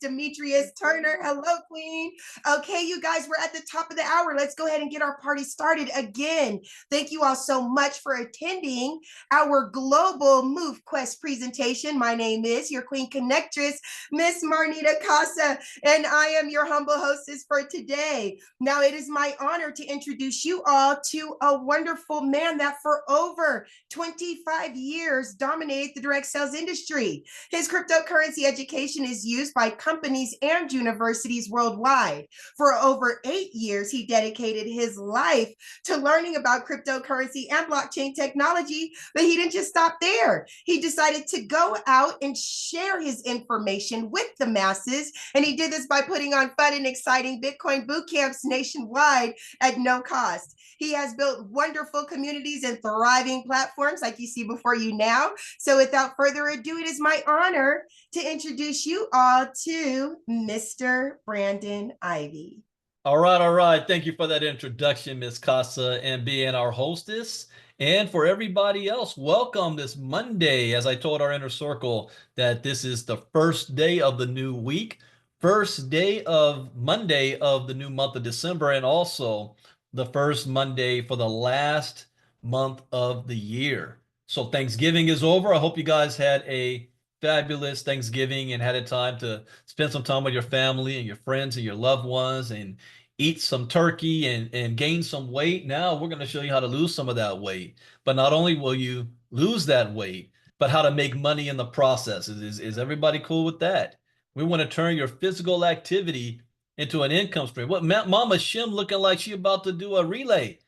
Demetrius Turner. Hello, Queen. Okay, you guys, we're at the top of the hour. Let's go ahead and get our party started again. Thank you all so much for attending our global MoveQuest presentation. My name is your Queen Connectress, Miss Marnita Casa, and I am your humble hostess for today. Now, it is my honor to introduce you all to a wonderful man that for over 25 years dominated the direct sales industry. His cryptocurrency education is used by companies and universities worldwide. For over 8 years, he dedicated his life to learning about cryptocurrency and blockchain technology, but he didn't just stop there. He decided to go out and share his information with the masses, and he did this by putting on fun and exciting Bitcoin boot camps nationwide at no cost. He has built wonderful communities and thriving platforms like you see before you now. So without further ado, it is my honor to introduce you all to Mr. Brandon Ivey. All right, all right. Thank you for that introduction, Ms. Casa, and being our hostess. And for everybody else, welcome this Monday. As I told our inner circle that this is the first day of the new week, first day of Monday of the new month of December, and also the first Monday for the last month of the year. So Thanksgiving is over. I hope you guys had a fabulous Thanksgiving and had a time to spend some time with your family and your friends and your loved ones and eat some turkey and gain some weight. Now we're going to show you how to lose some of that weight. But not only will you lose that weight, but how to make money in the process. Is everybody cool with that? We want to turn your physical activity into an income stream. What Mama Shim looking like she about to do a relay.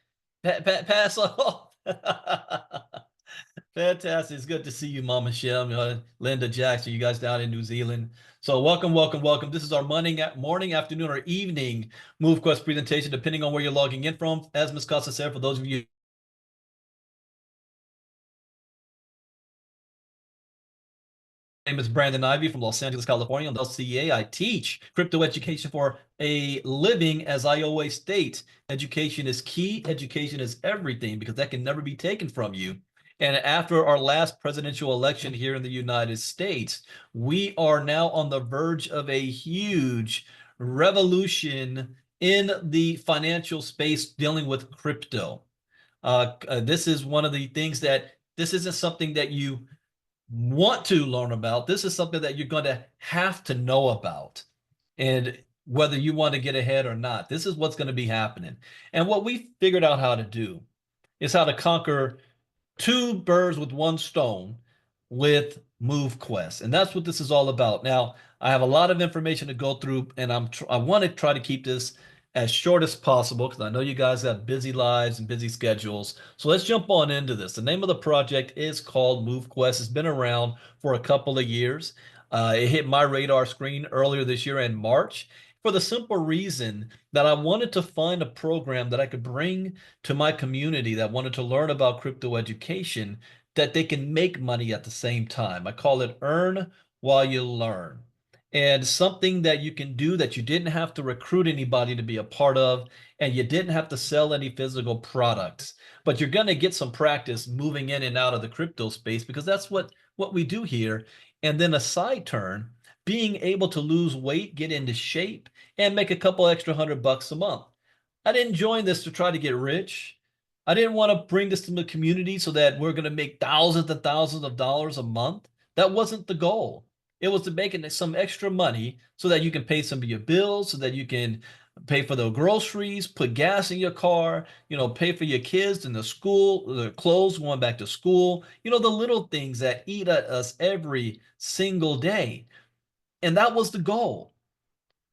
Pass off. Fantastic. It's good to see you, Mama Shem, Linda Jackson, you guys down in New Zealand. So welcome, welcome, welcome. This is our morning, afternoon, or evening MoveQuest presentation, depending on where you're logging in from. As Ms. Costa said, for those of you, my name is Brandon Ivey from Los Angeles, California. On the LCA, I teach crypto education for a living. As I always state, education is key. Education is everything, because that can never be taken from you. And after our last presidential election here in the United States, we are now on the verge of a huge revolution in the financial space dealing with crypto. This is one of the things that this isn't something that you want to learn about. This is something that you're going to have to know about. And whether you want to get ahead or not, this is what's going to be happening. And what we figured out how to do is how to conquer two birds with one stone with MoveQuest. And that's what this is all about. Now, I have a lot of information to go through, and I want to try to keep this as short as possible because I know you guys have busy lives and busy schedules. So let's jump on into this. The name of the project is called MoveQuest. It's been around for a couple of years. It hit my radar screen earlier this year in March, for the simple reason that I wanted to find a program that I could bring to my community that wanted to learn about crypto education, that they can make money at the same time. I call it Earn While You Learn. And something that you can do that you didn't have to recruit anybody to be a part of, and you didn't have to sell any physical products. But you're going to get some practice moving in and out of the crypto space, because that's what we do here. And then a side turn, being able to lose weight, get into shape, and make a couple extra $100 a month. I didn't join this to try to get rich. I didn't want to bring this to the community so that we're going to make thousands and thousands of dollars a month. That wasn't the goal. It was to make some extra money so that you can pay some of your bills, so that you can pay for the groceries, put gas in your car, pay for your kids and the school, the clothes going back to school, the little things that eat at us every single day. And that was the goal.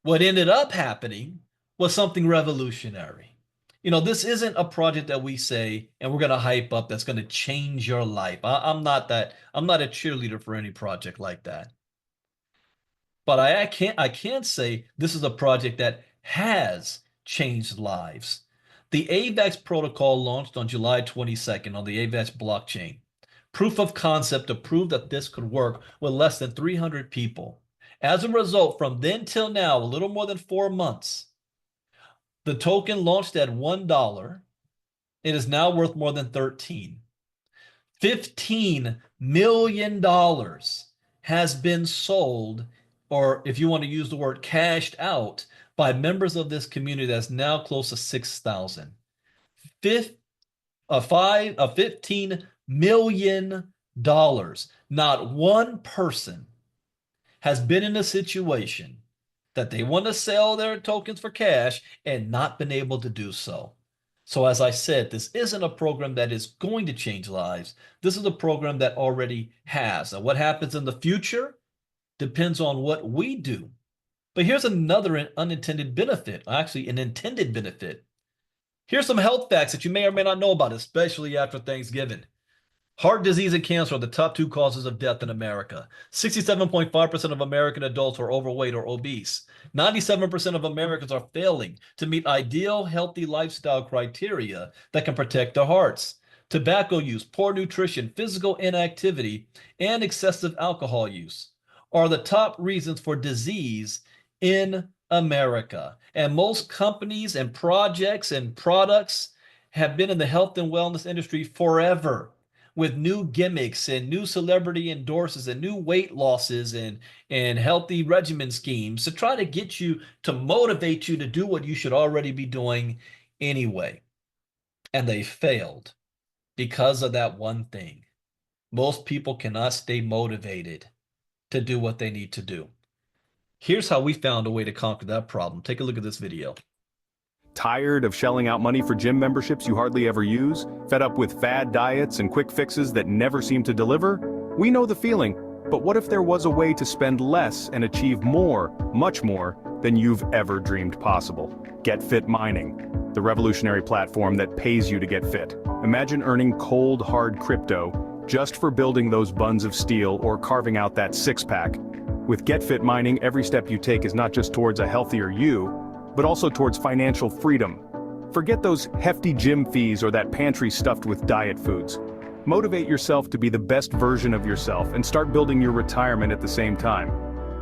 What ended up happening was something revolutionary. This isn't a project that we say and we're going to hype up that's going to change your life. I'm not a cheerleader for any project like that. But I can say this is a project that has changed lives. The AVAX protocol launched on July 22nd on the AVAX blockchain. Proof of concept to prove that this could work with less than 300 people. As a result, from then till now, a little more than 4 months, the token launched at $1. It is now worth more than 13. $15 million has been sold or if you want to use the word cashed out, by members of this community that's now close to 6,000. $15 million. Not one person has been in a situation that they want to sell their tokens for cash and not been able to do so. So as I said, this isn't a program that is going to change lives. This is a program that already has. And what happens in the future depends on what we do. But here's another unintended benefit, actually an intended benefit. Here's some health facts that you may or may not know about, especially after Thanksgiving. Heart disease and cancer are the top 2 causes of death in America. 67.5% of American adults are overweight or obese. 97% of Americans are failing to meet ideal healthy lifestyle criteria that can protect their hearts. Tobacco use, poor nutrition, physical inactivity, and excessive alcohol use are the top reasons for disease in America. And most companies and projects and products have been in the health and wellness industry forever, with new gimmicks and new celebrity endorses and new weight losses and healthy regimen schemes to try to get you to motivate you to do what you should already be doing anyway. And they failed because of that one thing. Most people cannot stay motivated to do what they need to do. Here's how we found a way to conquer that problem. Take a look at this video. Tired of shelling out money for gym memberships you hardly ever use? Fed up with fad diets and quick fixes that never seem to deliver? We know the feeling, but what if there was a way to spend less and achieve more, much more, than you've ever dreamed possible? Get Fit Mining, the revolutionary platform that pays you to get fit. Imagine earning cold, hard crypto just for building those buns of steel or carving out that six-pack. With Get Fit Mining, every step you take is not just towards a healthier you, but also towards financial freedom. Forget those hefty gym fees or that pantry stuffed with diet foods. Motivate yourself to be the best version of yourself and start building your retirement at the same time.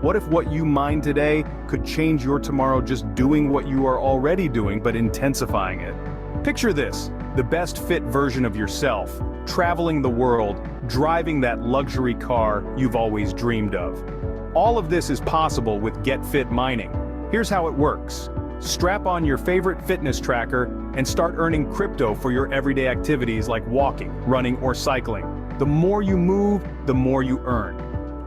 What if what you mine today could change your tomorrow just doing what you are already doing but intensifying it? Picture this, the best fit version of yourself, traveling the world, driving that luxury car you've always dreamed of. All of this is possible with Get Fit Mining. Here's how it works. Strap on your favorite fitness tracker and start earning crypto for your everyday activities like walking, running, or cycling. The more you move, the more you earn.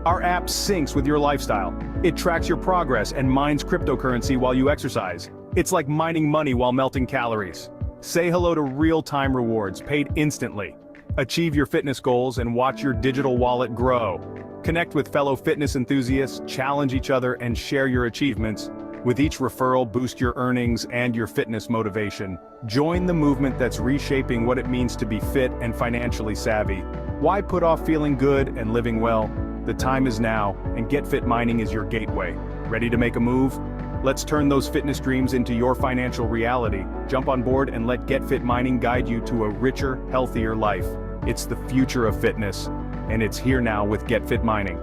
Our app syncs with your lifestyle. It tracks your progress and mines cryptocurrency while you exercise. It's like mining money while melting calories. Say hello to real-time rewards paid instantly. Achieve your fitness goals and watch your digital wallet grow. Connect with fellow fitness enthusiasts, challenge each other, and share your achievements. With each referral, boost your earnings and your fitness motivation. Join the movement that's reshaping what it means to be fit and financially savvy. Why put off feeling good and living well? The time is now, and Get Fit Mining is your gateway. Ready to make a move? Let's turn those fitness dreams into your financial reality. Jump on board and let Get Fit Mining guide you to a richer, healthier life. It's the future of fitness, and it's here now with Get Fit Mining.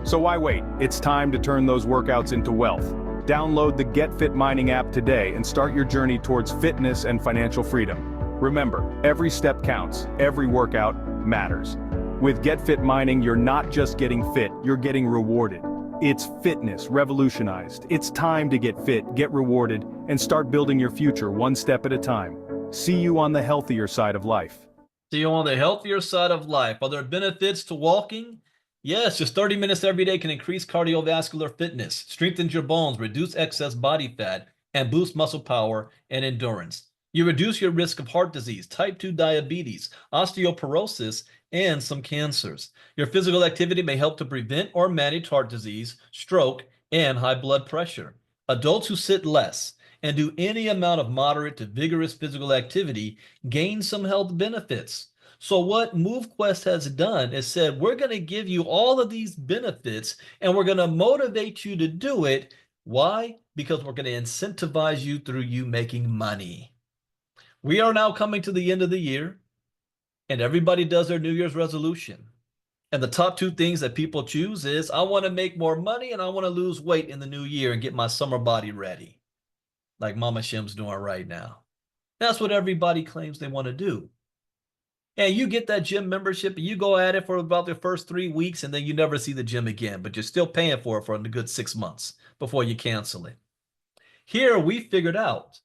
So why wait? It's time to turn those workouts into wealth. Download the Get Fit Mining app today and start your journey towards fitness and financial freedom. Remember, every step counts, every workout matters. With Get Fit Mining, you're not just getting fit, you're getting rewarded. It's fitness revolutionized. It's time to get fit, get rewarded, and start building your future one step at a time. See you on the healthier side of life. See you on the healthier side of life. Are there benefits to walking? Yes, just 30 minutes every day can increase cardiovascular fitness, strengthens your bones, reduce excess body fat, and boost muscle power and endurance. You reduce your risk of heart disease, type 2 diabetes, osteoporosis, and some cancers. Your physical activity may help to prevent or manage heart disease, stroke, and high blood pressure. Adults who sit less and do any amount of moderate to vigorous physical activity gain some health benefits. So what MoveQuest has done is said, we're going to give you all of these benefits and we're going to motivate you to do it. Why? Because we're going to incentivize you through you making money. We are now coming to the end of the year and everybody does their New Year's resolution. And the top 2 things that people choose is, I want to make more money and I want to lose weight in the new year and get my summer body ready. Like Mama Shim's doing right now. That's what everybody claims they want to do. And you get that gym membership and you go at it for about the first 3 weeks and then you never see the gym again, but you're still paying for it for a good 6 months before you cancel it. Here we figured out,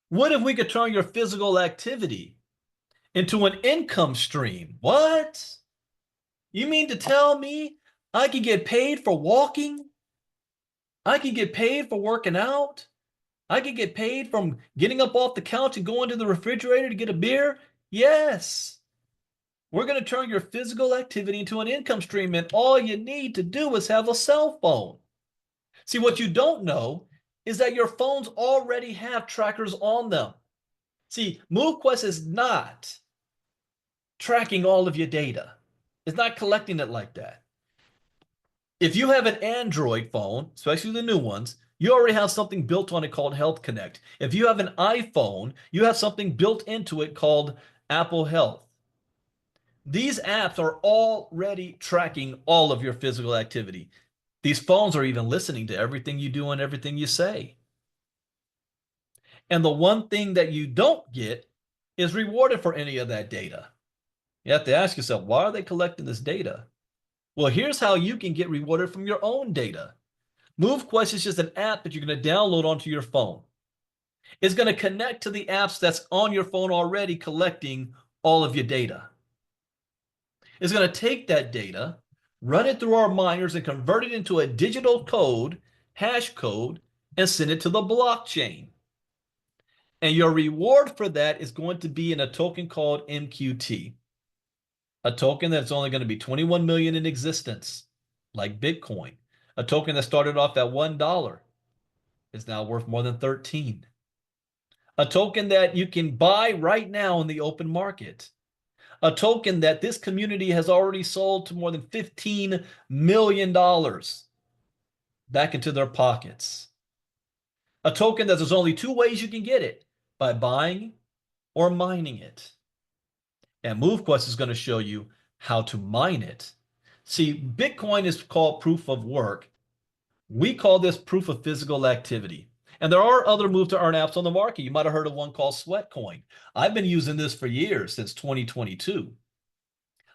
what if we could turn your physical activity into an income stream? What? You mean to tell me I could get paid for walking? I could get paid for working out? I could get paid from getting up off the couch and going to the refrigerator to get a beer? Yes. We're going to turn your physical activity into an income stream, and all you need to do is have a cell phone. See, what you don't know is that your phones already have trackers on them. See, MoveQuest is not tracking all of your data. It's not collecting it like that. If you have an Android phone, especially the new ones, you already have something built on it called Health Connect. If you have an iPhone, you have something built into it called Apple Health. These apps are already tracking all of your physical activity. These phones are even listening to everything you do and everything you say. And the one thing that you don't get is rewarded for any of that data. You have to ask yourself, why are they collecting this data? Well, here's how you can get rewarded from your own data. MoveQuest is just an app that you're going to download onto your phone. It's going to connect to the apps that's on your phone already collecting all of your data. It's going to take that data, run it through our miners, and convert it into a digital code, hash code, and send it to the blockchain. And your reward for that is going to be in a token called MQT, a token that's only going to be 21 million in existence, like Bitcoin. A token that started off at $1 is now worth more than 13. A token that you can buy right now in the open market. A token that this community has already sold to more than $15 million back into their pockets. A token that there's only 2 ways you can get it, by buying or mining it. And MoveQuest is going to show you how to mine it. See, Bitcoin is called proof of work. We call this proof of physical activity. And there are other move to earn apps on the market. You might have heard of one called Sweatcoin. I've been using this for years, since 2022.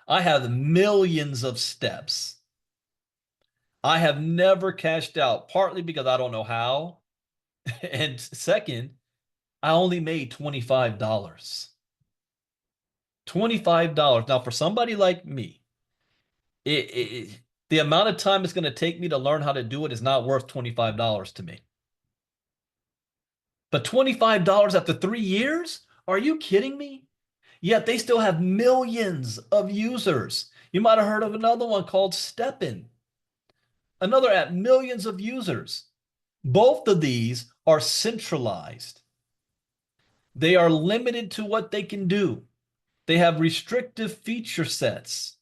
I have millions of steps. I have never cashed out, partly because I don't know how. And second, I only made $25. $25. Now, for somebody like me, the amount of time it's going to take me to learn how to do it is not worth $25 to me. But $25 after 3 years? Are you kidding me? Yet they still have millions of users. You might have heard of another one called STEPN. Another app, millions of users. Both of these are centralized. They are limited to what they can do. They have restrictive feature sets.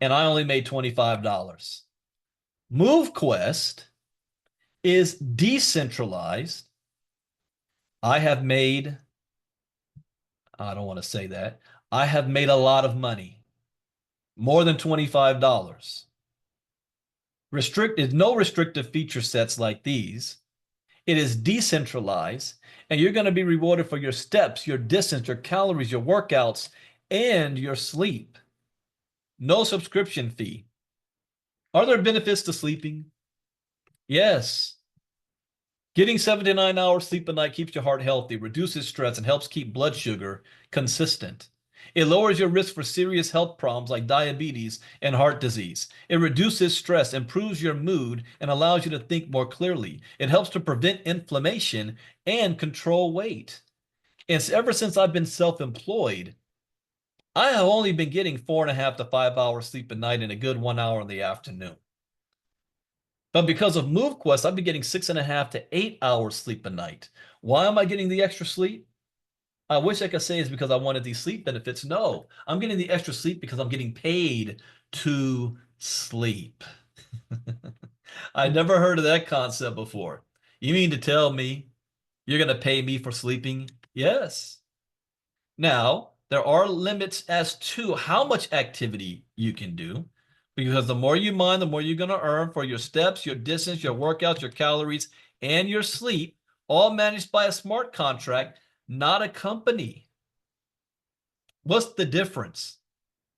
And I only made $25. MoveQuest is decentralized. I don't want to say that. I have made a lot of money. More than $25. No restrictive feature sets like these. It is decentralized, and you're going to be rewarded for your steps, your distance, your calories, your workouts, and your sleep. No subscription fee. Are there benefits to sleeping? Yes. Getting 7 to 9 hours sleep a night keeps your heart healthy, reduces stress, and helps keep blood sugar consistent. It lowers your risk for serious health problems like diabetes and heart disease. It reduces stress, improves your mood, and allows you to think more clearly. It helps to prevent inflammation and control weight. And ever since I've been self-employed, I have only been getting 4.5 to 5 hours sleep a night and a good 1 hour in the afternoon. But because of MoveQuest, I've been getting 6.5 to 8 hours sleep a night. Why am I getting the extra sleep? I wish I could say it's because I wanted these sleep benefits. No, I'm getting the extra sleep because I'm getting paid to sleep. I never heard of that concept before. You mean to tell me you're going to pay me for sleeping? Yes. Now, there are limits as to how much activity you can do, because the more you mine, the more you're going to earn for your steps, your distance, your workouts, your calories, and your sleep, all managed by a smart contract, not a company. What's the difference?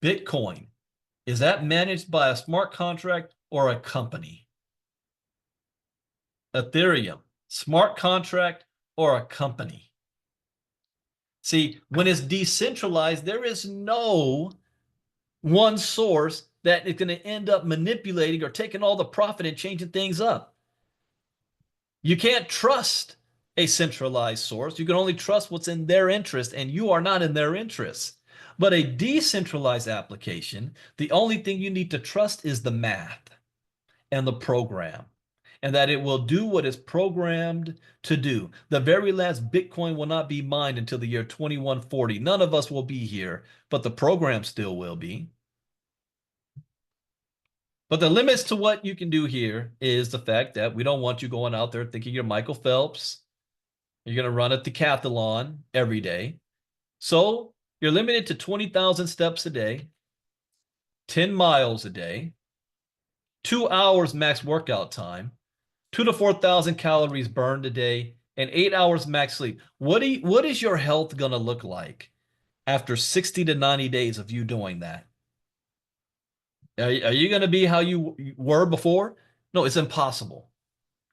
Bitcoin, is that managed by a smart contract or a company? Ethereum, smart contract or a company? See, when it's decentralized, there is no one source that is going to end up manipulating or taking all the profit and changing things up. You can't trust a centralized source. You can only trust what's in their interest, and you are not in their interest. But a decentralized application, the only thing you need to trust is the math and the program, and that it will do what it's programmed to do. The very last Bitcoin will not be mined until the year 2140. None of us will be here, but the program still will be. But the limits to what you can do here is the fact that we don't want you going out there thinking you're Michael Phelps. You're going to run a decathlon every day. So you're limited to 20,000 steps a day, 10 miles a day, 2 hours max workout time, 2 to 4,000 calories burned a day, and 8 hours max sleep. What is your health going to look like after 60 to 90 days of you doing that? Are you going to be how you were before? No, it's impossible.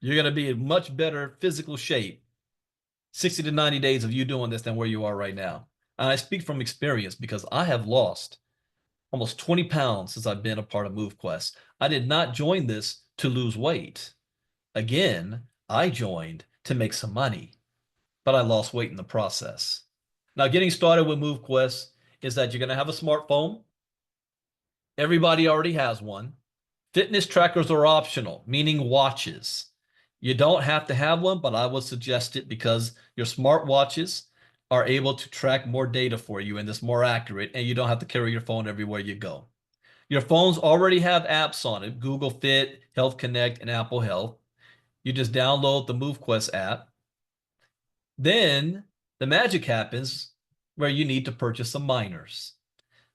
You're going to be in much better physical shape 60 to 90 days of you doing this than where you are right now. And I speak from experience because I have lost almost 20 pounds since I've been a part of MoveQuest. I did not join this to lose weight. Again, I joined to make some money, but I lost weight in the process. Now, getting started with MoveQuest is that you're going to have a smartphone. Everybody already has one. Fitness trackers are optional, meaning watches. You don't have to have one, but I would suggest it because your smart watches are able to track more data for you and it's more accurate, and you don't have to carry your phone everywhere you go. Your phones already have apps on it, Google Fit, Health Connect, and Apple Health. You just download the MoveQuest app. Then the magic happens where you need to purchase some miners.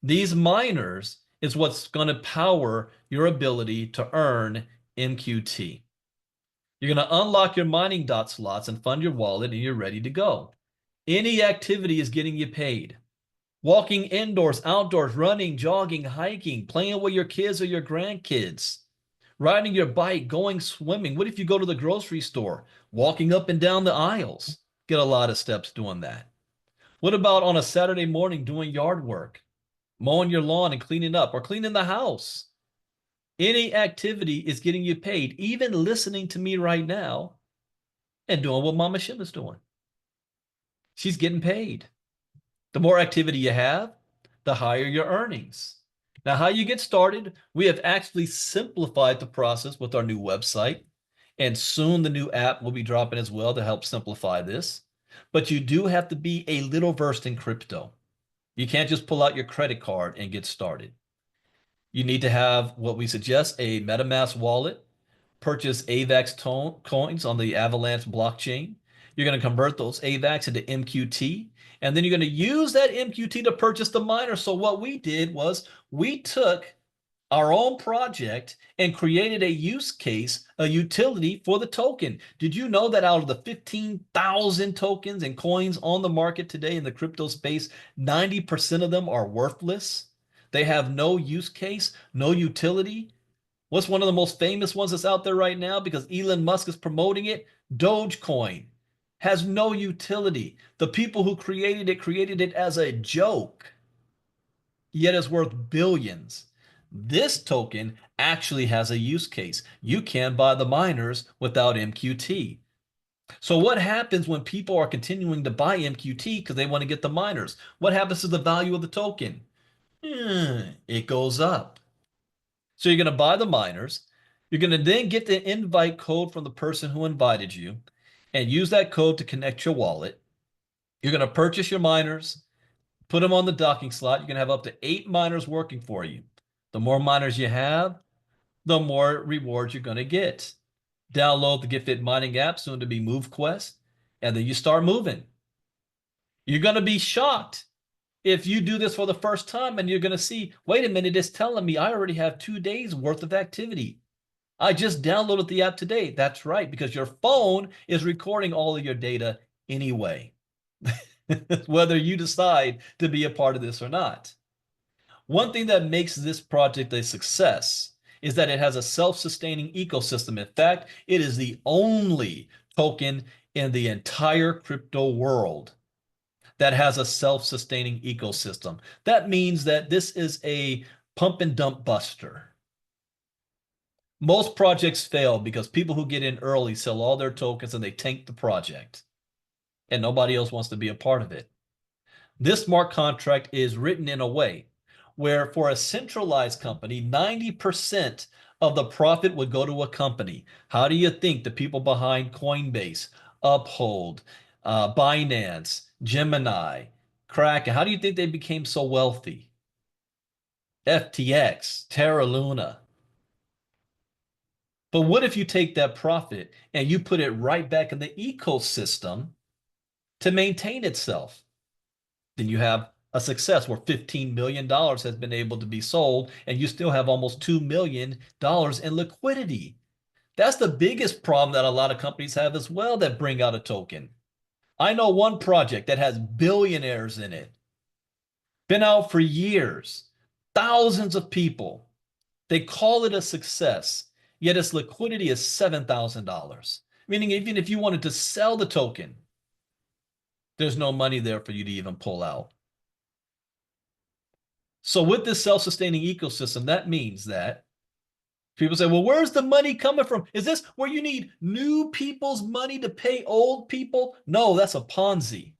These miners is what's going to power your ability to earn MQT. You're going to unlock your mining dot slots and fund your wallet, and you're ready to go. Any activity is getting you paid. Walking indoors, outdoors, running, jogging, hiking, playing with your kids or your grandkids, riding your bike, going swimming. What if you go to the grocery store, walking up and down the aisles? Get a lot of steps doing that. What about on a Saturday morning doing yard work, mowing your lawn and cleaning up, or cleaning the house? Any activity is getting you paid, even listening to me right now and doing what Mama Shim is doing. She's getting paid. The more activity you have, the higher your earnings. Now, how you get started, we have actually simplified the process with our new website, and soon the new app will be dropping as well to help simplify this. But you do have to be a little versed in crypto. You can't just pull out your credit card and get started. You need to have what we suggest, a MetaMask wallet, purchase AVAX coins on the Avalanche blockchain. You're going to convert those AVAX into MQT, and then you're going to use that MQT to purchase the miner. So what we did was we took our own project and created a use case, a utility for the token. Did you know that out of the 15,000 tokens and coins on the market today in the crypto space, 90% of them are worthless? They have no use case, no utility. What's one of the most famous ones that's out there right now because Elon Musk is promoting it? Dogecoin has no utility. The people who created it as a joke, yet it's worth billions. This token actually has a use case. You can buy the miners without MQT. So what happens when people are continuing to buy MQT because they want to get the miners? What happens to the value of the token? It goes up. So you're going to buy the miners. You're going to then get the invite code from the person who invited you and use that code to connect your wallet. You're going to purchase your miners, put them on the docking slot. You're going to have up to 8 miners working for you. The more miners you have, the more rewards you're going to get. Download the GetFit mining app, soon to be MoveQuest, and then you start moving. You're going to be shocked if you do this for the first time and you're going to see, wait a minute, it's telling me I already have 2 days worth of activity. I just downloaded the app today. That's right, because your phone is recording all of your data anyway. whether you decide to be a part of this or not. One thing that makes this project a success is that it has a self-sustaining ecosystem. In fact, it is the only token in the entire crypto world that has a self-sustaining ecosystem. That means that this is a pump and dump buster. Most projects fail because people who get in early sell all their tokens and they tank the project, and nobody else wants to be a part of it. This smart contract is written in a way where for a centralized company, 90% of the profit would go to a company. How do you think the people behind Coinbase, Uphold, Binance, Gemini, Kraken, how do you think they became so wealthy? FTX, Terra Luna. But what if you take that profit and you put it right back in the ecosystem to maintain itself? Then you have a success where $15 million has been able to be sold and you still have almost $2 million in liquidity. That's the biggest problem that a lot of companies have as well that bring out a token. I know one project that has billionaires in it, been out for years, thousands of people. They call it a success, yet its liquidity is $7,000, meaning even if you wanted to sell the token, there's no money there for you to even pull out. So with this self-sustaining ecosystem, that means that people say, well, where's the money coming from? Is this where you need new people's money to pay old people? No, that's a Ponzi.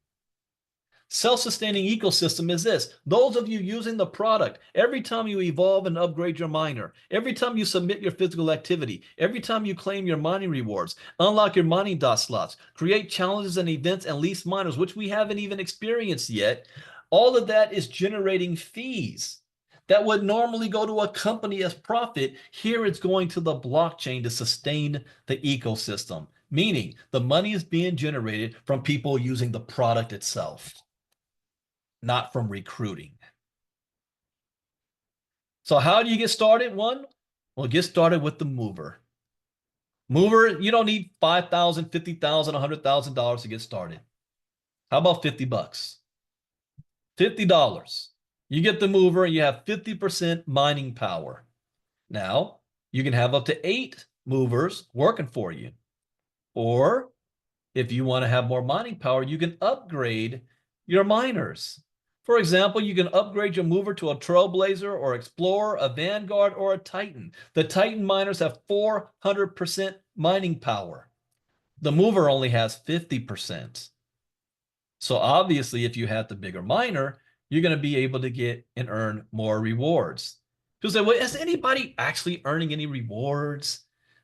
Self-sustaining ecosystem is this. Those of you using the product, every time you evolve and upgrade your miner, every time you submit your physical activity, every time you claim your mining rewards, unlock your mining dot slots, create challenges and events and lease miners, which we haven't even experienced yet, all of that is generating fees that would normally go to a company as profit. Here it's going to the blockchain to sustain the ecosystem, meaning the money is being generated from people using the product itself, not from recruiting. So how do you get started? One, well, get started with the mover. Mover, you don't need $5,000, $50,000, $100,000 to get started. How about 50 bucks? $50. You get the mover and you have 50% mining power. Now, you can have up to 8 movers working for you. Or if you want to have more mining power, you can upgrade your miners. For example, you can upgrade your mover to a Trailblazer or Explorer, a Vanguard, or a Titan. The Titan miners have 400% mining power. The mover only has 50%. So obviously, if you have the bigger miner, you're going to be able to get and earn more rewards. People say, well, is anybody actually earning any rewards?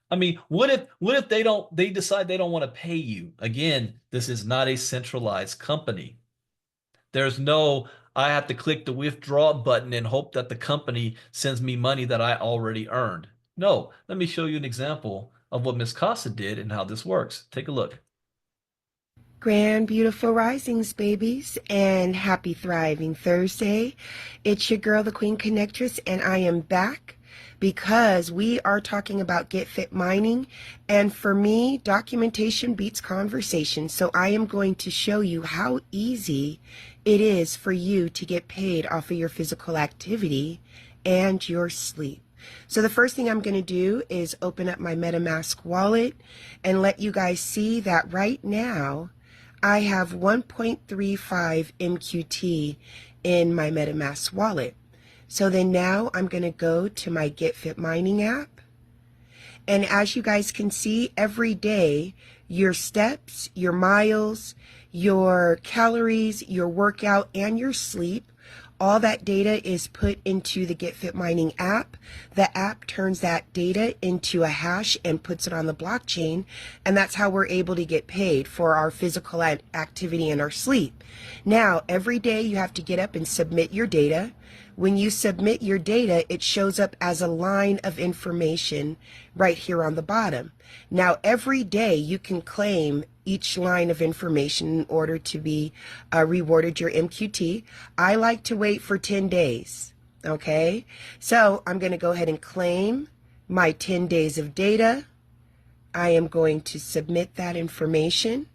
I mean, what if they decide they don't want to pay you? Again, this is not a centralized company. There's no, I have to click the withdraw button and hope that the company sends me money that I already earned. No, let me show you an example of what Ms. Casa did and how this works. Take a look. Grand, beautiful risings, babies, and happy thriving Thursday. It's your girl, the Queen Connectress, and I am back because we are talking about Get Fit Mining. And for me, documentation beats conversation. So I am going to show you how easy it is for you to get paid off of your physical activity and your sleep. So the first thing I'm going to do is open up my MetaMask wallet and let you guys see that right now I have 1.35 MQT in my MetaMask wallet. So then now I'm going to go to my Get Fit Mining app. And as you guys can see, every day, your steps, your miles, your calories, your workout, and your sleep, all that data is put into the Get Fit Mining app. The app turns that data into a hash and puts it on the blockchain, and that's how we're able to get paid for our physical activity and our sleep. Now, every day you have to get up and submit your data. When you submit your data, it shows up as a line of information right here on the bottom. Now, every day you can claim each line of information in order to be rewarded your MQT. I like to wait for 10 days, okay? So I'm going to go ahead and claim my 10 days of data. I am going to submit that information,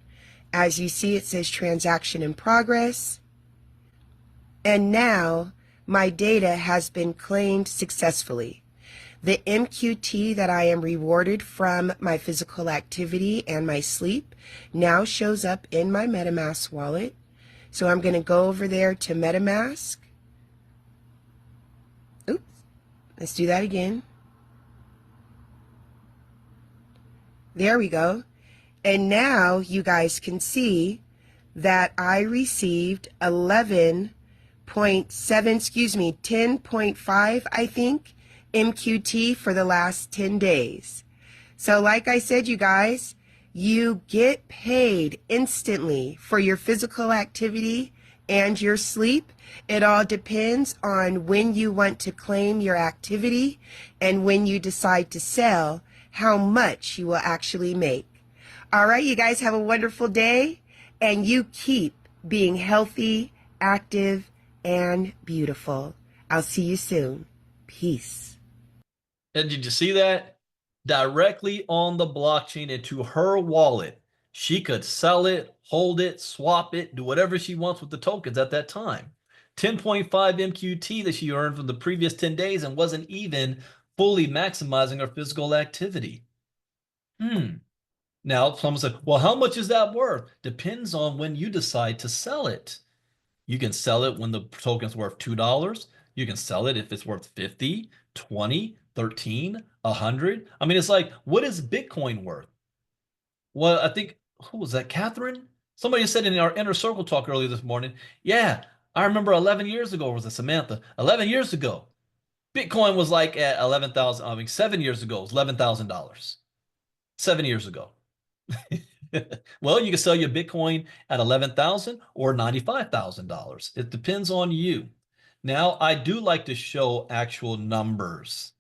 As you see, it says transaction in progress. And now my data has been claimed successfully. The MQT that I am rewarded from my physical activity and my sleep now shows up in my MetaMask wallet. So I'm going to go over there to MetaMask. Oops, let's do that again. There we go. And now you guys can see that I received 10.5, I think, MQT for the last 10 days. So like I said, you guys, you get paid instantly for your physical activity and your sleep. It all depends on when you want to claim your activity and when you decide to sell, how much you will actually make. All right, you guys have a wonderful day, and you keep being healthy, active, and beautiful. I'll see you soon. Peace. And did you see that? Directly on the blockchain into her wallet. She could sell it, hold it, swap it, do whatever she wants with the tokens at that time. 10.5 MQT that she earned from the previous 10 days and wasn't even fully maximizing her physical activity. Now, someone said, well, how much is that worth? Depends on when you decide to sell it. You can sell it when the token's worth $2. You can sell it if it's worth 50, 20, 13, 100. I mean, it's like, what is Bitcoin worth? Well, I think, who was that, Catherine? Somebody said in our inner circle talk earlier this morning, yeah, I remember 11 years ago, or was it Samantha? 11 years ago, Bitcoin was like at 11,000, I mean, 7 years ago, it was $11,000. 7 years ago. Well, you can sell your Bitcoin at $11,000 or $95,000. It depends on you. Now, I do like to show actual numbers.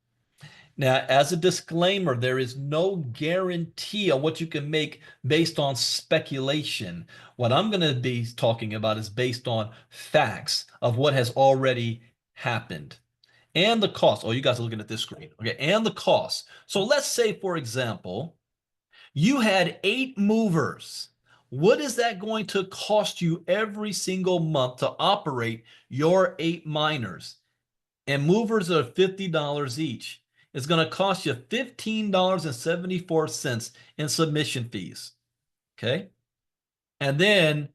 Now, as a disclaimer, there is no guarantee on what you can make based on speculation. What I'm going to be talking about is based on facts of what has already happened. And the cost. Oh, you guys are looking at this screen. Okay, and the cost. So let's say, for example, you had 8 movers. What is that going to cost you every single month to operate your 8 miners? And movers are $50 each. It's going to cost you $15.74 in submission fees. Okay? And then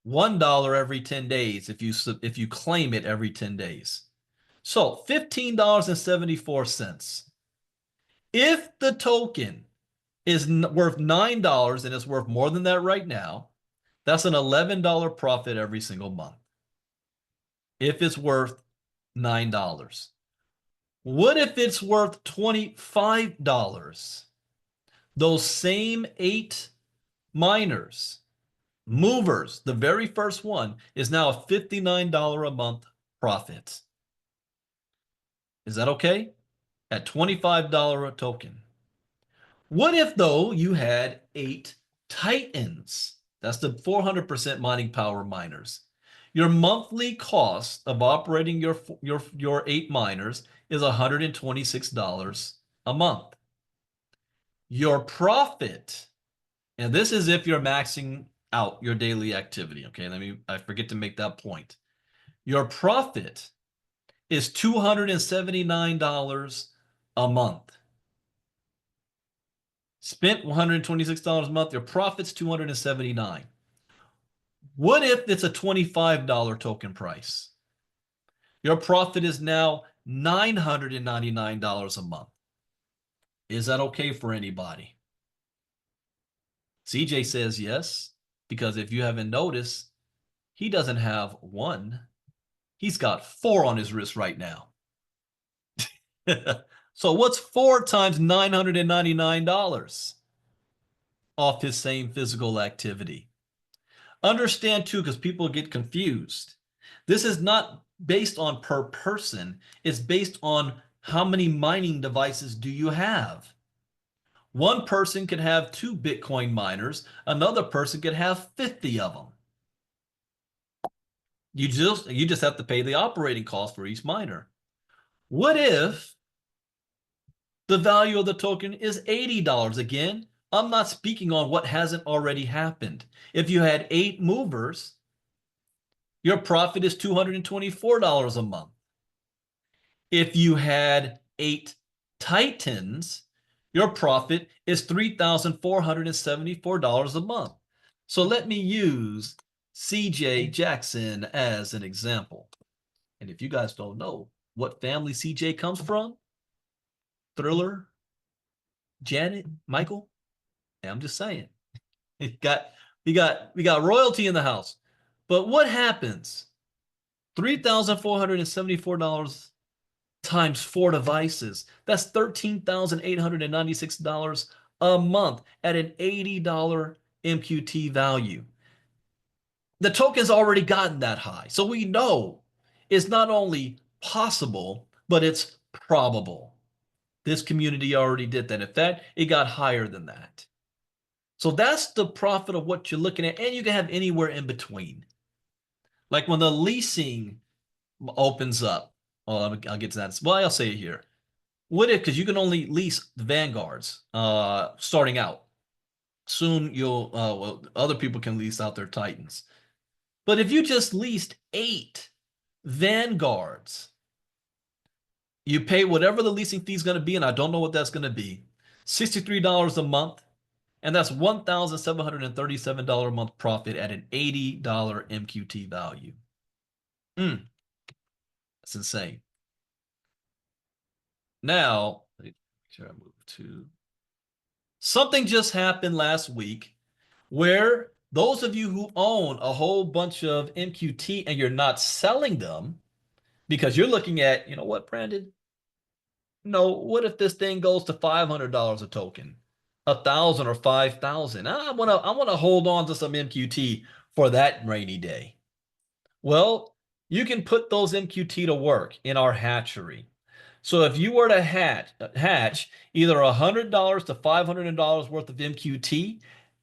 $1 every 10 days if you claim it every 10 days. So $15.74. If the token is worth $9 and it's worth more than that right now, that's an $11 profit every single month. If it's worth $9. What if it's worth $25? Those same 8 miners, movers, the very first one is now a $59 a month profit. Is that okay? At $25 a token. What if, though, you had 8 Titans? That's the 400% mining power miners. Your monthly cost of operating your 8 miners is $126 a month. Your profit, and this is if you're maxing out your daily activity, okay? I forget to make that point. Your profit is $279 a month. Spent $126 a month, your profit's $279. What if it's a $25 token price? Your profit is now $999 a month. Is that okay for anybody? CJ says yes, because if you haven't noticed, he doesn't have 1. He's got 4 on his wrist right now. So what's 4 times $999 off his same physical activity? Understand too, because people get confused. This is not based on per person. It's based on how many mining devices do you have. One person could have 2 Bitcoin miners. Another person could have 50 of them. You just have to pay the operating cost for each miner. What if the value of the token is $80? Again, I'm not speaking on what hasn't already happened. If you had 8 movers, your profit is $224 a month. If you had 8 Titans, your profit is $3,474 a month. So let me use CJ Jackson as an example. And if you guys don't know what family CJ comes from, Thriller, Janet, Michael, I'm just saying. We got royalty in the house. But what happens? $3,474 times 4 devices. That's $13,896 a month at an $80 MQT value. The token's already gotten that high. So we know it's not only possible, but it's probable. This community already did that. In fact, it got higher than that. So that's the profit of what you're looking at. And you can have anywhere in between. Like when the leasing opens up. I'll get to that. Well, I'll say it here. What if, because you can only lease the Vanguards starting out. Soon well, other people can lease out their Titans. But if you just leased 8 Vanguards, you pay whatever the leasing fee is going to be, and I don't know what that's going to be, $63 a month, and that's $1,737 a month profit at an $80 MQT value. That's insane. Now, let me make sure I move to... Something just happened last week where those of you who own a whole bunch of MQT and you're not selling them because you're looking at, you know what, Brandon? No, what if this thing goes to $500 a token, 1,000 or 5,000? I want to hold on to some MQT for that rainy day. Well, you can put those MQT to work in our hatchery. So if you were to hatch either $100 to $500 worth of MQT,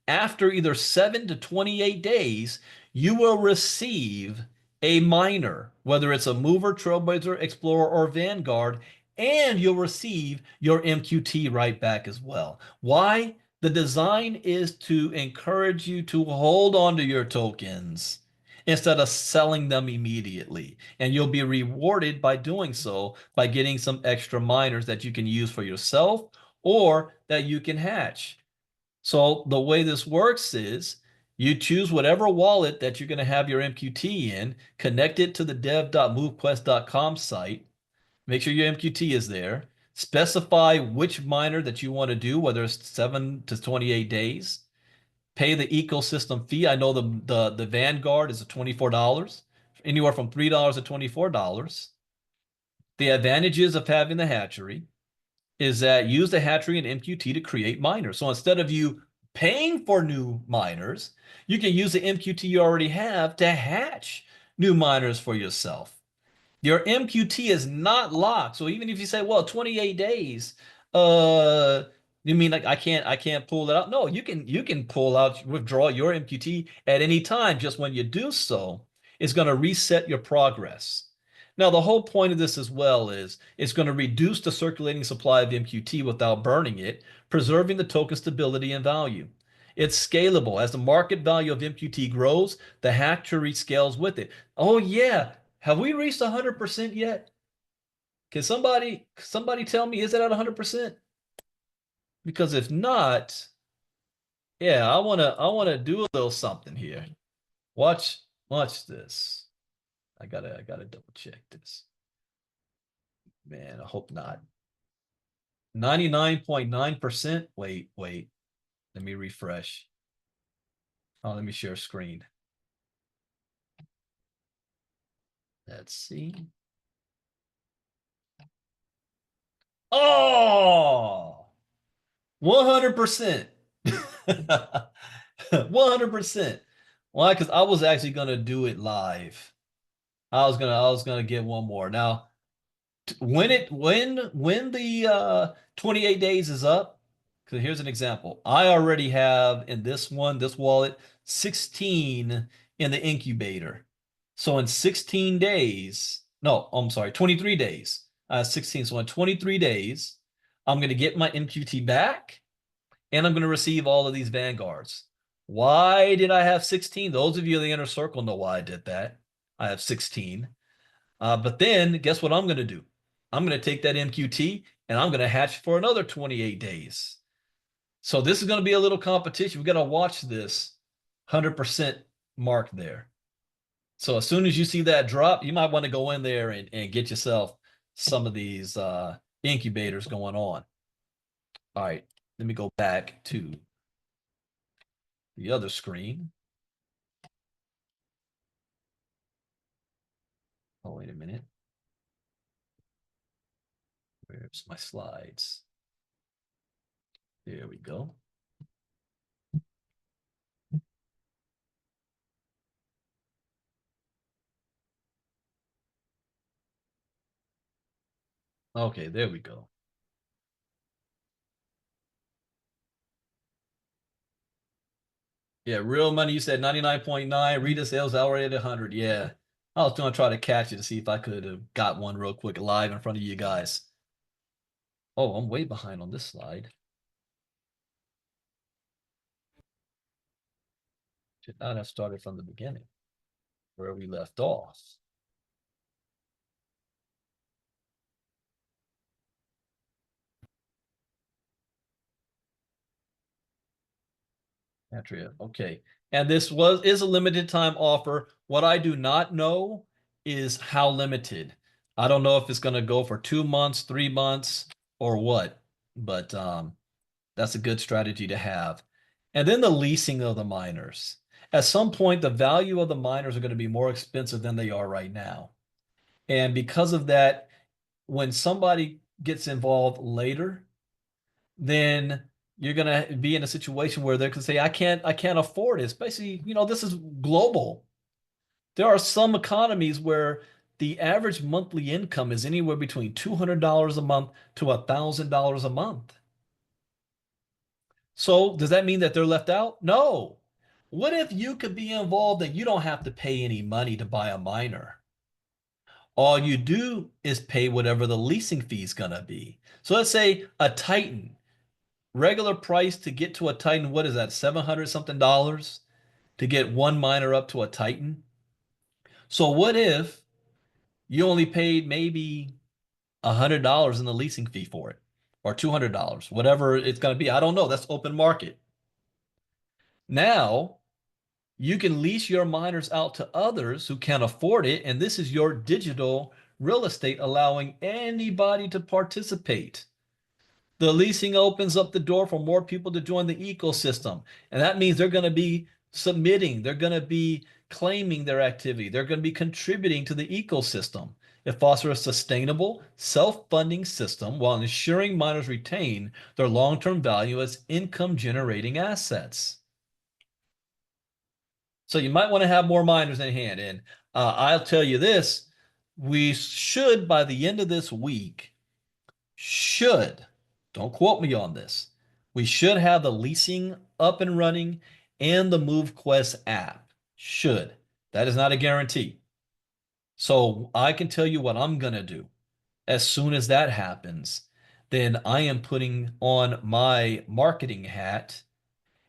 after either 7 to 28 days, you will receive a miner, whether it's a Mover, Trailblazer, Explorer, or Vanguard, and you'll receive your MQT right back as well. Why? The design is to encourage you to hold on to your tokens instead of selling them immediately. And you'll be rewarded by doing so by getting some extra miners that you can use for yourself or that you can hatch. So the way this works is you choose whatever wallet that you're going to have your MQT in, connect it to the dev.movequest.com site, make sure your MQT is there, specify which miner that you want to do, whether it's 7 to 28 days, pay the ecosystem fee. I know the Vanguard is $24, anywhere from $3 to $24. The advantages of having the hatchery is that use the hatchery and MQT to create miners. So instead of you paying for new miners, you can use the MQT you already have to hatch new miners for yourself. Your MQT is not locked. So even if you say, well, 28 days, you mean like I can't pull it out? No, you can pull out, withdraw your MQT at any time. Just when you do so, it's going to reset your progress. Now, the whole point of this as well is it's going to reduce the circulating supply of MQT without burning it, preserving the token stability and value. It's scalable. As the market value of MQT grows, the hatchery scales with it. Oh yeah, have we reached 100% yet? Can somebody tell me, is it at 100%? Because if not, yeah, I wanna do a little something here. Watch this. I gotta double check this. Man, I hope not. 99.9%. Wait. Let me refresh. Oh, let me share screen. Let's see. Oh, 100%. 100%. Why? Because I was actually gonna do it live. I was gonna get one more. Now, when the 28 days is up, because here's an example. I already have in this wallet, 16 in the incubator. So in 16 days, no, I'm sorry, 23 days, 16. So in 23 days, I'm going to get my MQT back and I'm going to receive all of these Vanguards. Why did I have 16? Those of you in the inner circle know why I did that. I have 16. But then guess what I'm going to do? I'm going to take that MQT and I'm going to hatch for another 28 days. So this is going to be a little competition. We're going to watch this 100% mark there. So as soon as you see that drop, you might want to go in there and get yourself some of these incubators going on. All right, let me go back to the other screen. Oh, wait a minute. Where's my slides? There we go. Okay, there we go. Yeah, real money, you said 99.9. Rita sales already at 100. Yeah. I was going to try to catch it to see if I could have got one real quick live in front of you guys. Oh, I'm way behind on this slide. Should not have started from the beginning, where we left off. Atria. Okay. And this is a limited time offer. What I do not know is how limited. I don't know if it's going to go for 2 months, 3 months, or what. But that's a good strategy to have. And then the leasing of the miners. At some point, the value of the miners are going to be more expensive than they are right now. And because of that, when somebody gets involved later, then you're going to be in a situation where they can say, I can't afford it. Especially, this is global. There are some economies where the average monthly income is anywhere between $200 a month to $1,000 a month. So does that mean that they're left out? No. What if you could be involved and you don't have to pay any money to buy a miner? All you do is pay whatever the leasing fee is going to be. So let's say a Titan, regular price to get to a Titan, what is that, 700 something dollars to get one miner up to a Titan? So what if you only paid maybe $100 in the leasing fee for it, or $200, whatever it's going to be? I don't know. That's open market. Now, you can lease your miners out to others who can afford it, and this is your digital real estate allowing anybody to participate. The leasing opens up the door for more people to join the ecosystem, and that means they're going to be submitting, they're going to be claiming their activity, they're going to be contributing to the ecosystem. It fosters a sustainable, self-funding system while ensuring miners retain their long-term value as income-generating assets. So you might want to have more miners in hand. And I'll tell you this, we should, by the end of this week, don't quote me on this, we should have the leasing up and running and the MoveQuest app. Should. That is not a guarantee. So I can tell you what I'm going to do. As soon as that happens, then I am putting on my marketing hat,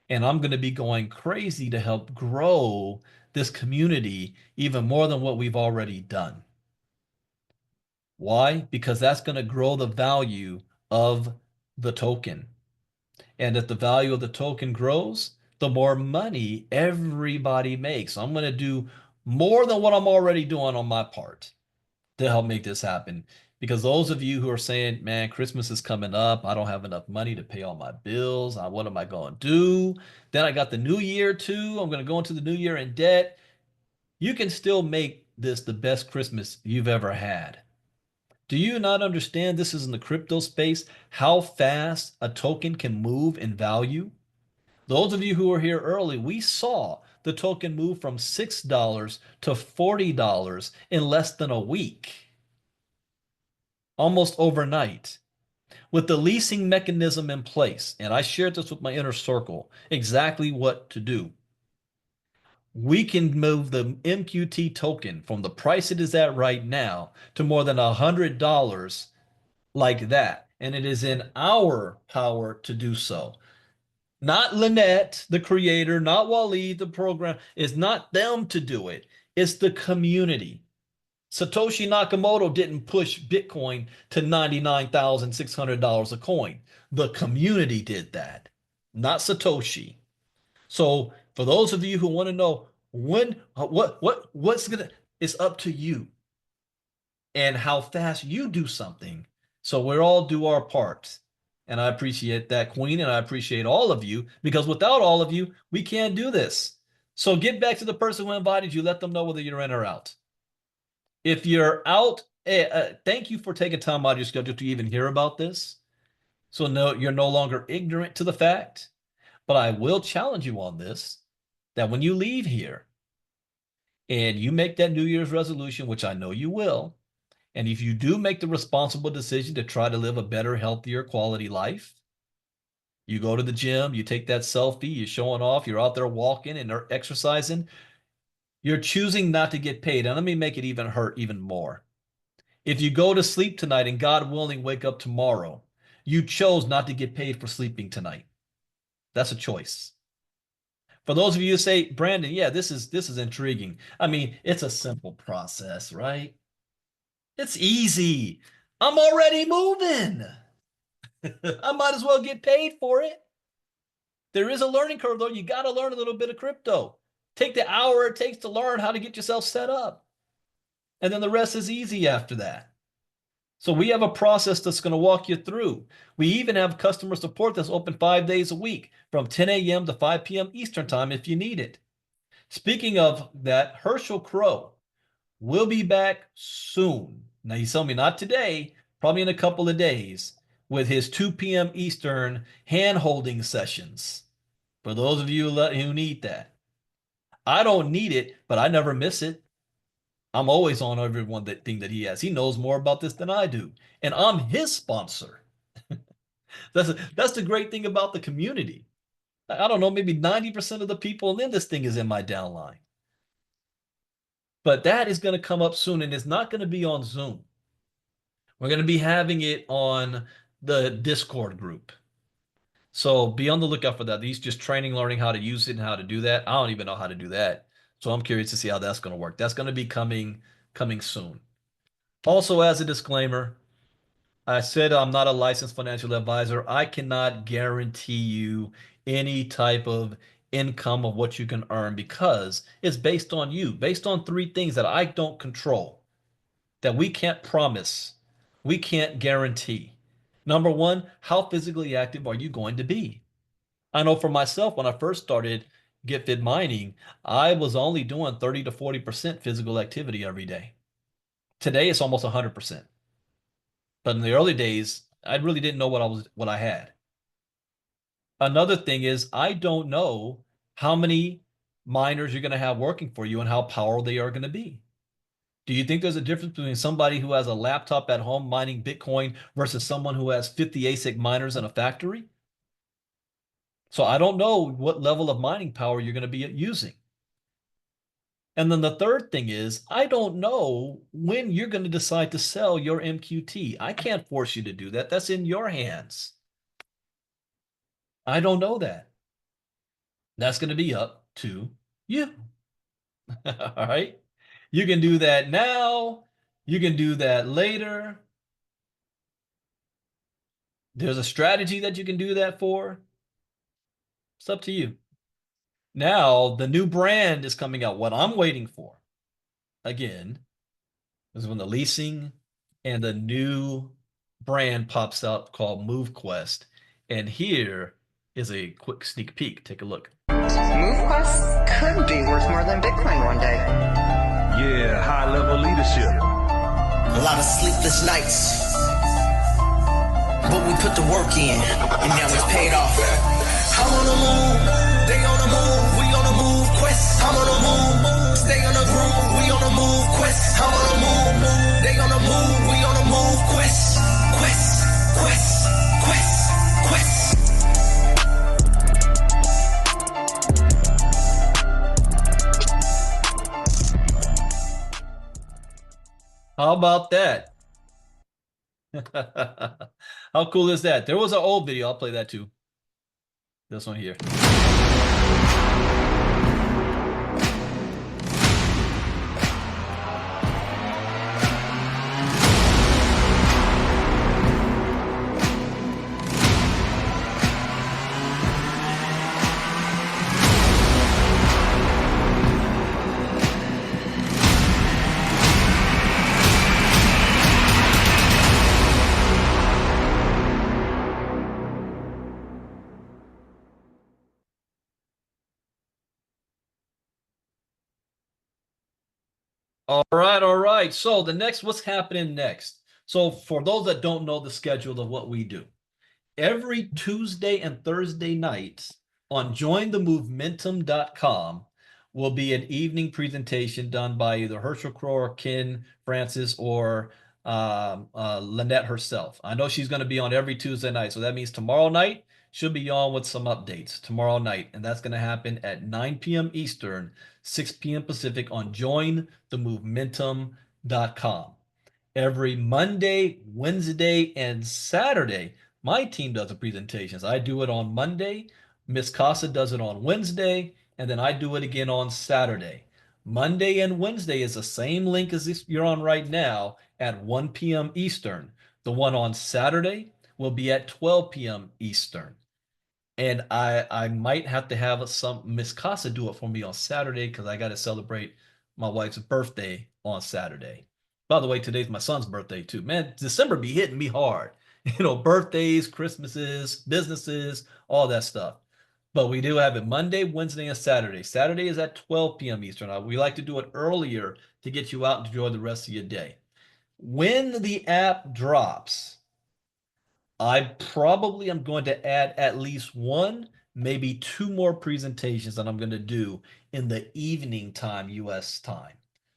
and I'm going to be going crazy to help grow this community even more than what we've already done. Why? Because that's going to grow the value of the token. And if the value of the token grows, the more money everybody makes. So I'm going to do more than what I'm already doing on my part to help make this happen. Because those of you who are saying, man, Christmas is coming up, I don't have enough money to pay all my bills, what am I going to do? Then I got the new year too. I'm going to go into the new year in debt. You can still make this the best Christmas you've ever had. Do you not understand this is in the crypto space, how fast a token can move in value? Those of you who were here early, we saw the token move from $6 to $40 in less than a week. Almost overnight. With the leasing mechanism in place, and I shared this with my inner circle, exactly what to do. We can move the MQT token from the price it is at right now to more than $100 like that. And it is in our power to do so. Not Lynette, the creator, not Waleed, the program. It's not them to do it. It's the community. Satoshi Nakamoto didn't push Bitcoin to $99,600 a coin. The community did that, not Satoshi. So for those of you who want to know what's gonna, it's up to you and how fast you do something. So we all do our part. And I appreciate that, Queen, and I appreciate all of you, because without all of you, we can't do this. So get back to the person who invited you. Let them know whether you're in or out. If you're out, thank you for taking time out of your schedule to even hear about this. So no, you're no longer ignorant to the fact. But I will challenge you on this, that when you leave here and you make that New Year's resolution, which I know you will, and if you do make the responsible decision to try to live a better, healthier quality life, you go to the gym, you take that selfie, you're showing off, you're out there walking and exercising, you're choosing not to get paid. And let me make it even hurt even more. If you go to sleep tonight and God willing wake up tomorrow, you chose not to get paid for sleeping tonight. That's a choice. For those of you who say, Brandon, yeah, this is intriguing. I mean, it's a simple process, right? It's easy. I'm already moving. I might as well get paid for it. There is a learning curve, though. You got to learn a little bit of crypto. Take the hour it takes to learn how to get yourself set up. And then the rest is easy after that. So we have a process that's going to walk you through. We even have customer support that's open 5 days a week from 10 a.m. to 5 p.m. Eastern time if you need it. Speaking of that, Herschel Crow will be back soon. Now, he's telling me not today, probably in a couple of days, with his 2 p.m. Eastern hand-holding sessions. For those of you who need that. I don't need it, but I never miss it. I'm always on every thing that he has. He knows more about this than I do. And I'm his sponsor. That's the great thing about the community. I don't know, maybe 90% of the people in this thing is in my downline. But that is going to come up soon, and it's not going to be on Zoom. We're going to be having it on the Discord group. So be on the lookout for that. He's just training, learning how to use it and how to do that. I don't even know how to do that. So I'm curious to see how that's going to work. That's going to be coming soon. Also, as a disclaimer, I said I'm not a licensed financial advisor. I cannot guarantee you any type of income of what you can earn because it's based on you, based on 3 things that I don't control, that we can't promise, we can't guarantee. Number 1, how physically active are you going to be? I know for myself, when I first started GetFit mining, I was only doing 30 to 40% physical activity every day. Today, it's almost 100%. But in the early days, I really didn't know what I had. Another thing is I don't know how many miners you're going to have working for you and how powerful they are going to be. Do you think there's a difference between somebody who has a laptop at home mining Bitcoin versus someone who has 50 ASIC miners in a factory? So I don't know what level of mining power you're going to be using. And then the third thing is, I don't know when you're going to decide to sell your MQT. I can't force you to do that. That's in your hands. I don't know that. That's going to be up to you. All right. You can do that now. You can do that later. There's a strategy that you can do that for. It's up to you. Now, the new brand is coming out. What I'm waiting for, again, is when the leasing and the new brand pops out called MoveQuest. And here is a quick sneak peek. Take a look. MoveQuest could be worth more than Bitcoin one day. Yeah, high-level leadership. A lot of sleepless nights, but we put the work in, and now it's paid off. I'm on the move, they on the move, we on the move quest. I'm on the move, stay on the groove, we on the move quest. I'm on the move, they on the move, we on the move quest. Quest. How about that? How cool is that? There was an old video. I'll play that too. This one here. All right, all right. So what's happening next? So for those that don't know the schedule of what we do, every Tuesday and Thursday nights on jointhemovementum.com will be an evening presentation done by either Herschel Crow, Ken Francis, or Lynette herself. I know she's going to be on every Tuesday night, so that means tomorrow night she'll be on with some updates tomorrow night, and that's going to happen at 9 p.m. Eastern, 6 p.m. Pacific on jointhemovementum.com. Every Monday, Wednesday, and Saturday, my team does the presentations. I do it on Monday, Miss Casa does it on Wednesday, and then I do it again on Saturday. Monday and Wednesday is the same link as this you're on right now at 1 p.m. Eastern. The one on Saturday will be at 12 p.m. Eastern. And I might have to have some Miss Casa do it for me on Saturday because I got to celebrate my wife's birthday on Saturday. By the way, today's my son's birthday too. Man, December be hitting me hard. You know, birthdays, Christmases, businesses, all that stuff. But we do have it Monday, Wednesday, and Saturday. Saturday is at 12 p.m. Eastern. We like to do it earlier to get you out and enjoy the rest of your day. When the app drops, I probably am going to add at least one, maybe two more presentations that I'm going to do in the evening time, US time.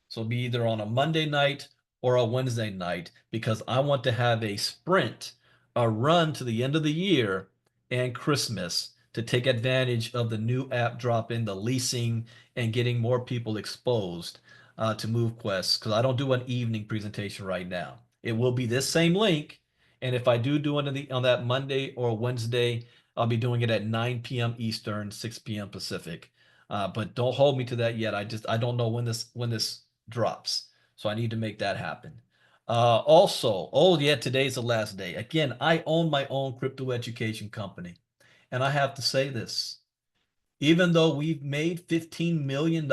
So it'll be either on a Monday night or a Wednesday night because I want to have a sprint, a run to the end of the year and Christmas to take advantage of the new app drop in, the leasing, and getting more people exposed to MoveQuest because I don't do an evening presentation right now. It will be this same link. And if I do it on that Monday or Wednesday, I'll be doing it at 9 p.m. Eastern, 6 p.m. Pacific. But don't hold me to that yet. I don't know when this drops. So I need to make that happen. Also, oh yeah, today's the last day. Again, I own my own crypto education company. And I have to say this. Even though we've made $15 million,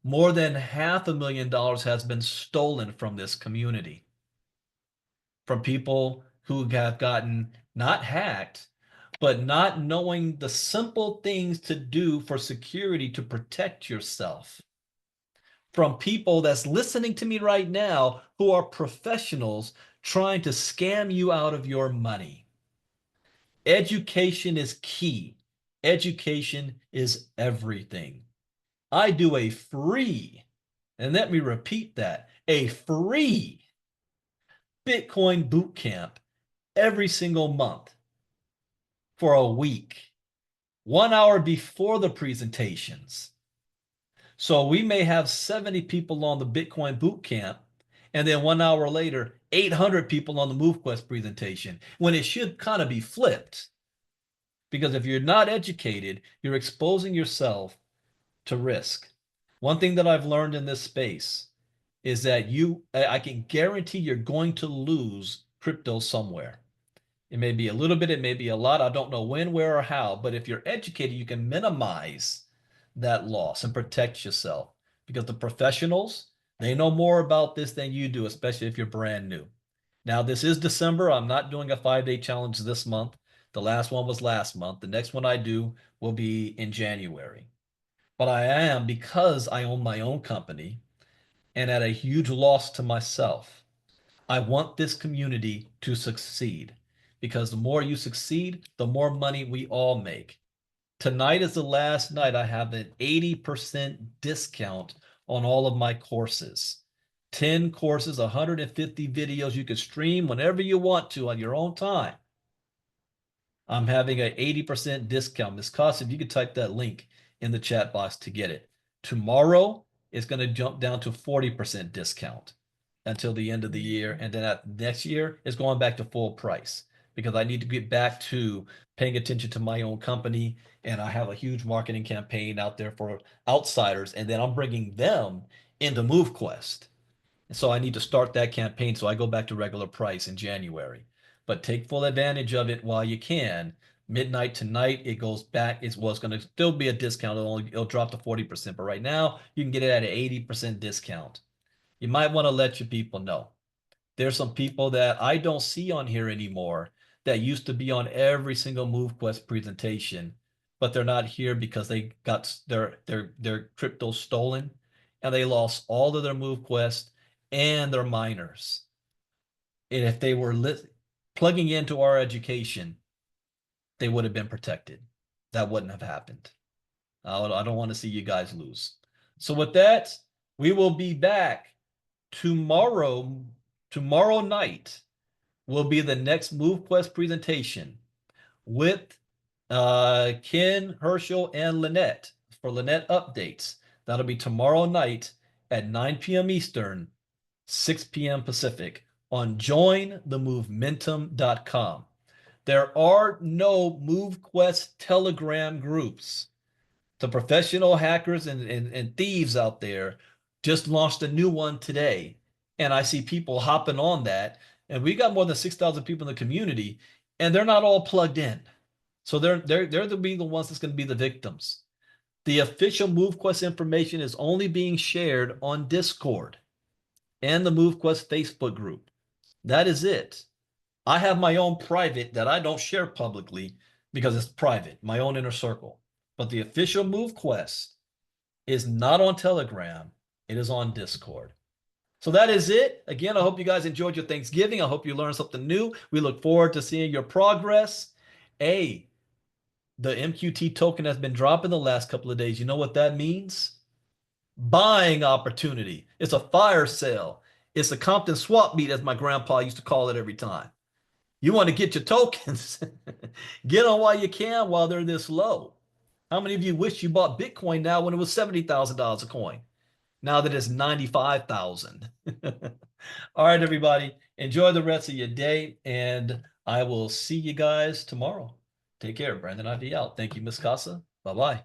more than $500,000 has been stolen from this community. From people who have gotten not hacked, but not knowing the simple things to do for security to protect yourself. From people that's listening to me right now who are professionals trying to scam you out of your money. Education is key. Education is everything. I do a free, and let me repeat that, a free Bitcoin boot camp every single month for a week, 1 hour before the presentations. So we may have 70 people on the Bitcoin boot camp, and then 1 hour later, 800 people on the MoveQuest presentation, when it should kind of be flipped. Because if you're not educated, you're exposing yourself to risk. One thing that I've learned in this space is that I can guarantee you're going to lose crypto somewhere. It may be a little bit, it may be a lot. I don't know when, where, or how, but if you're educated, you can minimize that loss and protect yourself because the professionals, they know more about this than you do, especially if you're brand new. Now, this is December. I'm not doing a 5-day challenge this month. The last one was last month. The next one I do will be in January. But I am, because I own my own company and at a huge loss to myself, I want this community to succeed because the more you succeed, the more money we all make. Tonight is the last night. I have an 80% discount on all of my courses. 10 courses, 150 videos you can stream whenever you want to on your own time. I'm having an 80% discount. Miss Costa, if you could type that link in the chat box to get it. Tomorrow, it's going to jump down to 40% discount until the end of the year. And then next year, it's going back to full price because I need to get back to paying attention to my own company. And I have a huge marketing campaign out there for outsiders. And then I'm bringing them into MoveQuest. And so I need to start that campaign. So I go back to regular price in January. But take full advantage of it while you can. Midnight tonight, it goes back. It's going to still be a discount. It'll drop to 40%. But right now, you can get it at an 80% discount. You might want to let your people know. There's some people that I don't see on here anymore that used to be on every single MoveQuest presentation, but they're not here because they got their crypto stolen and they lost all of their MoveQuest and their miners. And if they were plugging into our education, they would have been protected. That wouldn't have happened. I don't want to see you guys lose. So with that, we will be back tomorrow. Tomorrow night will be the next MoveQuest presentation with Ken, Herschel, and Lynette for Lynette updates. That'll be tomorrow night at 9 p.m. Eastern, 6 p.m. Pacific on jointhemovementum.com. There are no MoveQuest Telegram groups. The professional hackers and thieves out there just launched a new one today. And I see people hopping on that. And we got more than 6,000 people in the community, and they're not all plugged in. So they're to be the ones that's going to be the victims. The official MoveQuest information is only being shared on Discord and the MoveQuest Facebook group. That is it. I have my own private that I don't share publicly because it's private, my own inner circle. But the official MoveQuest is not on Telegram. It is on Discord. So that is it. Again, I hope you guys enjoyed your Thanksgiving. I hope you learned something new. We look forward to seeing your progress. The MQT token has been dropping the last couple of days. You know what that means? Buying opportunity. It's a fire sale. It's a Compton swap meet, as my grandpa used to call it every time. You want to get your tokens. Get on while you can while they're this low. How many of you wish you bought Bitcoin now when it was $70,000 a coin? Now that it's 95,000. All right, everybody. Enjoy the rest of your day, and I will see you guys tomorrow. Take care. Brandon Ivey out. Thank you, Miss Casa. Bye-bye.